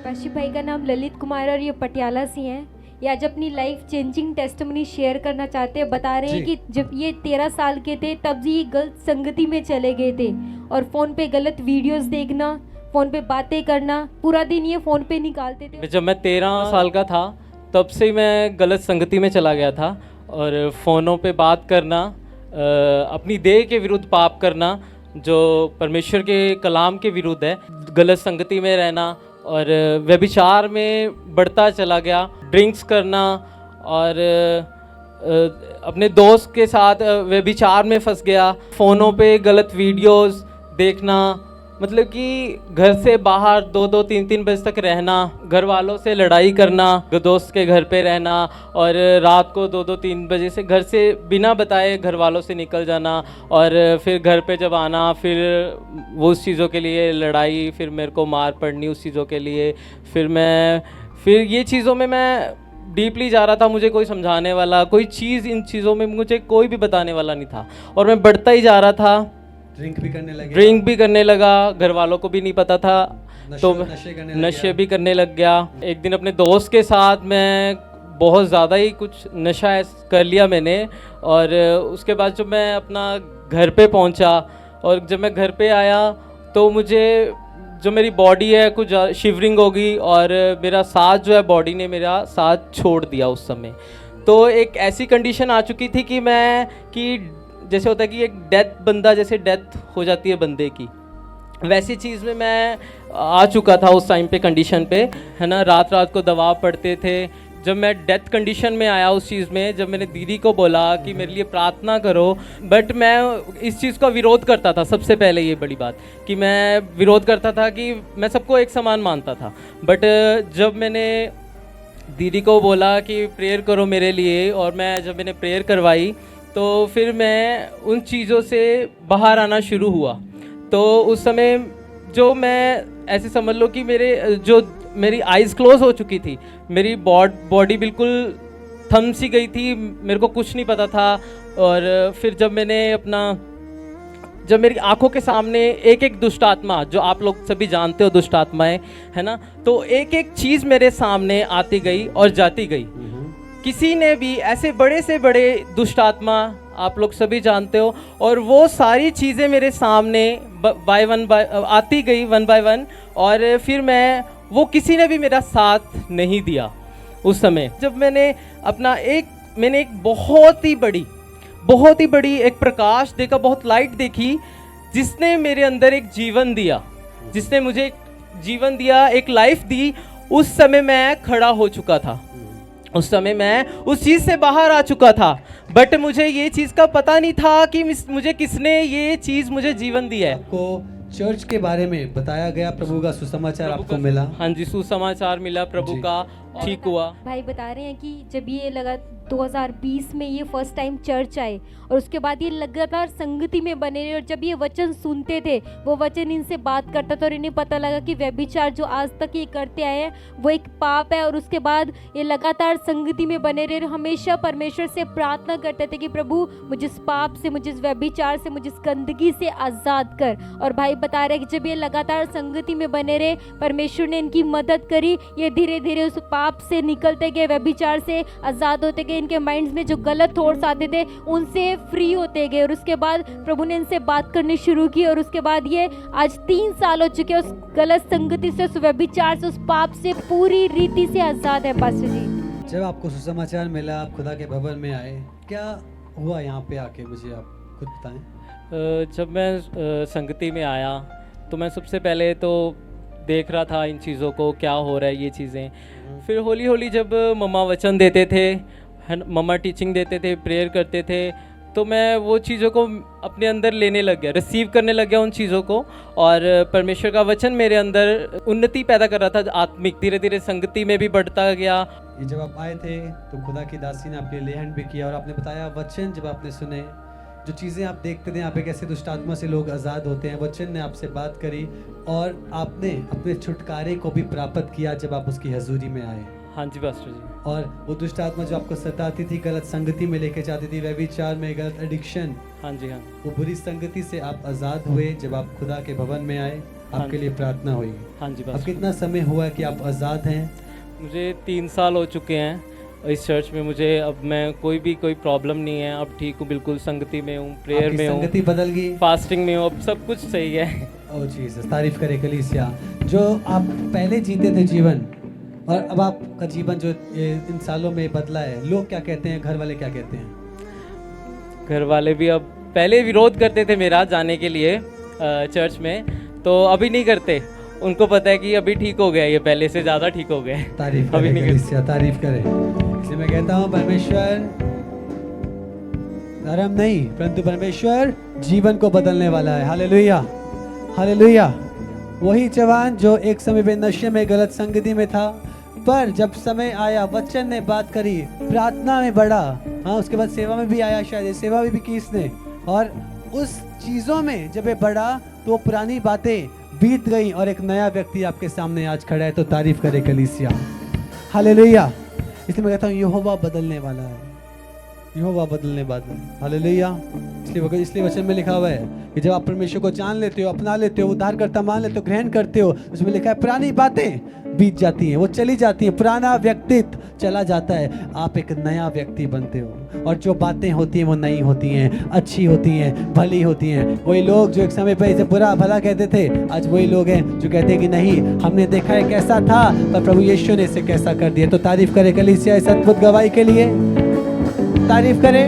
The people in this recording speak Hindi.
काशी भाई का नाम ललित कुमार और ये पटियाला से हैं। ये आज अपनी लाइफ चेंजिंग टेस्टिमनी शेयर करना चाहते हैं। बता रहे हैं कि जब ये 13 साल के थे तब ये गलत संगति में चले गए थे और फ़ोन पे गलत वीडियोस देखना, फ़ोन पे बातें करना, पूरा दिन ये फ़ोन पे निकालते थे। जब मैं 13 साल का था तब से ही मैं गलत संगति में चला गया था और फ़ोनों पे बात करना, अपनी देह के विरुद्ध पाप करना जो परमेश्वर के कलाम के विरुद्ध है, गलत संगति में रहना और व्यभिचार में बढ़ता चला गया, ड्रिंक्स करना और अपने दोस्त के साथ व्यभिचार में फंस गया, फ़ोनों पे गलत वीडियोस देखना, मतलब कि घर से बाहर 2-2 3-3 बजे तक रहना, घर वालों से लड़ाई करना, दोस्त के घर पे रहना और रात को 2-2 3 बजे से घर से बिना बताए घर वालों से निकल जाना और फिर घर पे जब आना फिर वो उस चीज़ों के लिए लड़ाई, फिर मेरे को मार पड़नी उस चीज़ों के लिए। फिर ये चीज़ों में मैं डीपली जा रहा था, मुझे कोई समझाने वाला, कोई चीज़ इन चीज़ों में मुझे कोई भी बताने वाला नहीं था और मैं बढ़ता ही जा रहा था। ड्रिंक भी करने लगा, घर वालों को भी नहीं पता था, तो नशे भी करने लग गया। एक दिन अपने दोस्त के साथ मैं बहुत ज़्यादा ही कुछ नशा कर लिया मैंने और उसके बाद जब मैं अपना घर पे पहुंचा और जब मैं घर पे आया तो मुझे जो मेरी बॉडी है कुछ शिवरिंग हो गई और मेरा साथ जो है बॉडी ने मेरा साथ छोड़ दिया उस समय। तो एक ऐसी कंडीशन आ चुकी थी कि जैसे होता है कि एक बंदा जैसे डेथ हो जाती है बंदे की, वैसी चीज़ में मैं आ चुका था उस टाइम पे, कंडीशन पे, है ना। रात रात को दबाव पड़ते थे। जब मैं डेथ कंडीशन में आया उस चीज़ में, जब मैंने दीदी को बोला कि मेरे लिए प्रार्थना करो, बट मैं इस चीज़ का विरोध करता था। सबसे पहले ये बड़ी बात कि मैं विरोध करता था कि मैं सबको एक समान मानता था। बट जब मैंने दीदी को बोला कि प्रेयर करो मेरे लिए और जब मैंने प्रेयर करवाई तो फिर मैं उन चीज़ों से बाहर आना शुरू हुआ। तो उस समय जो मैं ऐसे समझ लो कि मेरी आइज़ क्लोज हो चुकी थी, मेरी बॉडी बिल्कुल थम सी गई थी, मेरे को कुछ नहीं पता था। और फिर जब मेरी आंखों के सामने एक एक दुष्ट आत्मा, जो आप लोग सभी जानते हो दुष्ट आत्माएं, है ना, तो एक एक चीज़ मेरे सामने आती गई और जाती गई। किसी ने भी ऐसे बड़े से बड़े दुष्ट आत्मा आप लोग सभी जानते हो, और वो सारी चीज़ें मेरे सामने आती गई वन बाय वन। और फिर वो किसी ने भी मेरा साथ नहीं दिया उस समय। जब मैंने एक बहुत ही बड़ी एक प्रकाश देखा, बहुत लाइट देखी, जिसने मेरे अंदर एक जीवन दिया, जिसने मुझे जीवन दिया, एक लाइफ दी। उस समय मैं खड़ा हो चुका था, उस समय मैं उस चीज़ से बाहर आ चुका था। बट मुझे ये चीज़ का पता नहीं था कि मुझे किसने ये चीज़ मुझे जीवन दी है। आपको चर्च के बारे में बताया गया, प्रभु का सुसमाचार आपको मिला? हाँ जी, सुसमाचार मिला प्रभु का, ठीक हुआ। भाई बता रहे हैं कि जब ये लगा 2020 में ये फर्स्ट टाइम चर्च आए और उसके बाद ये लगातार संगति में बने रहे, और जब ये वचन सुनते थे वो वचन इनसे बात करता था और इन्हें पता लगा कि व्यभिचार जो आज तक ये करते आए हैं वो एक पाप है। और उसके बाद ये लगातार संगति में बने रहे, हमेशा परमेश्वर से प्रार्थना करते थे कि प्रभु मुझे इस पाप से, मुझे इस व्यभिचार से, मुझे इस गंदगी से आज़ाद कर। और भाई बता रहे हैं कि जब ये लगातार संगति में बने रहे, परमेश्वर ने इनकी मदद करी, ये धीरे धीरे उस पाप से निकलते गए, व्यभिचार से आज़ाद होते गए, इनके माइंड्स में जो गलत थॉट्स आते थे उनसे फ्री होते गए। और उसके बाद प्रभु ने इनसे बात करनी शुरू की और उसके बाद ये आज 3 साल हो चुके उस गलत संगति से, उस व्यभिचार से, उस पाप से पूरी रीति से आज़ाद है। पास्टर जी, जब आपको सुसमाचार मिला, आप खुदा के भवन में आए, क्या हुआ यहाँ पे आके, मुझे आप खुद बताएं। जब मैं संगति में आया तो मैं सबसे पहले तो देख रहा था इन चीज़ों को, क्या हो रहा है ये चीज़ें। फिर हौली हौली जब मम्मा वचन देते थे, मम्मा टीचिंग देते थे, प्रेयर करते थे, तो मैं वो चीज़ों को अपने अंदर लेने लग गया, रिसीव करने लग गया उन चीज़ों को। और परमेश्वर का वचन मेरे अंदर उन्नति पैदा कर रहा था आत्मिक, धीरे धीरे संगति में भी बढ़ता गया। ये जब आप आए थे तो खुदा की दासी ने आपके लिए हैंड भी किया और आपने बताया वचन जब आपने सुने, जो चीज़ें आप देखते थे यहाँ पे कैसे दुष्ट आत्मा से लोग आज़ाद होते हैं, वचन ने आपसे बात करी और आपने अपने छुटकारे को भी प्राप्त किया जब आप उसकी हजूरी में आए। हाँ जी पास्टर जी। और वो दुष्ट आत्मा जो आपको सताती थी, गलत संगति में लेके जाती थी, व्यभिचार में, गलत एडिक्शन, हाँ जी, हाँ, वो बुरी संगति से आप आज़ाद हुए जब आप खुदा के भवन में आए। आपके लिए प्रार्थना हुई। हाँ जी अब पास्टर। कितना समय हुआ है कि आप आज़ाद हैं? मुझे 3 साल हो चुके हैं इस चर्च में। मुझे अब मैं कोई प्रॉब्लम नहीं है, अब ठीक हूँ, बिल्कुल संगति में हूँ, प्रेयर आपकी में हूँ, संगति बदल गई। फास्टिंग में हूँ, अब सब कुछ सही है। ओ जीसस, तारीफ करे कलीसिया। जो आप पहले जीते थे जीवन और अब आपका जीवन जो इन सालों में बदला है, लोग क्या कहते हैं, घर वाले क्या कहते हैं? घर वाले भी अब, पहले विरोध करते थे मेरा जाने के लिए चर्च में, तो अभी नहीं करते। उनको पता है कि अभी ठीक हो गया, ये पहले से ज़्यादा ठीक हो गया है। तारीफ अभी करे नहीं कलीसिया, तारीफ करे। इसलिए मैं कहता हूँ परमेश्वर धर्म नहीं, परंतु परमेश्वर जीवन को बदलने वाला है। Hallelujah, hallelujah. वही जवान जो एक समय पे नशे में, गलत संगति में था, पर जब समय आया, वचन ने बात करी, प्रार्थना में बढ़ा, हाँ, उसके बाद सेवा में भी आया, शायद ये सेवा भी की इसने, और उस चीज़ों में जब ये बढ़ा तो पुरानी बातें बीत गई और एक नया व्यक्ति आपके सामने आज खड़ा है। तो तारीफ करे कलीसिया, हालेलुया। इसलिए मैं कहता हूँ यहोवा बदलने वाला है, यहोवा बदलने वाला है। हालेलुया। इसलिए वचन में लिखा हुआ है कि जब आप परमेश्वर को जान लेते हो, अपना लेते हो, उद्धारकर्ता मान लेते हो, ग्रहण करते हो, उसमें लिखा है पुरानी बातें बीत जाती हैं, वो चली जाती हैं, पुराना व्यक्तित्व चला जाता है, आप एक नया व्यक्ति बनते हो। और जो बातें होती हैं वो नई होती हैं, अच्छी होती हैं, भली होती हैं। वही लोग जो एक समय पर इसे बुरा भला कहते थे, आज वही लोग हैं जो कहते हैं कि नहीं, हमने देखा है कैसा था, पर प्रभु यीशु ने इसे कैसा कर दिया। तो तारीफ करे कलीसिया इस अद्भुत गवाही के लिए, तारीफ करे।